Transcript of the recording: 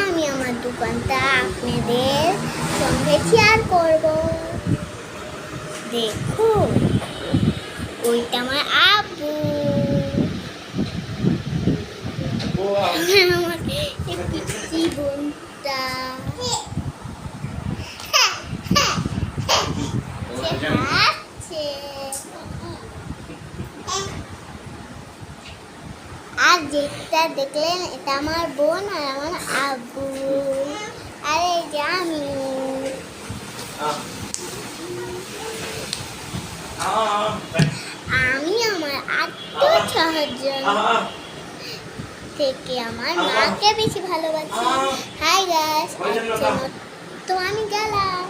আমি আমার দোকানটা আপনাদের সঙ্গে শেয়ার করব। দেখুন, ওইটা আমার আব্বু, আমার পিচ্চি বোনটা হাসছে। আর যেটা দেখলেন এটা আমার বোন আর আমার আব্বু, আর এই যে আমি। আমি আমার আত্মীয় স্বজন থেকে আমার মাকে বেশি ভালোবাসি। হাই গাইস, তো আমি গেলাম।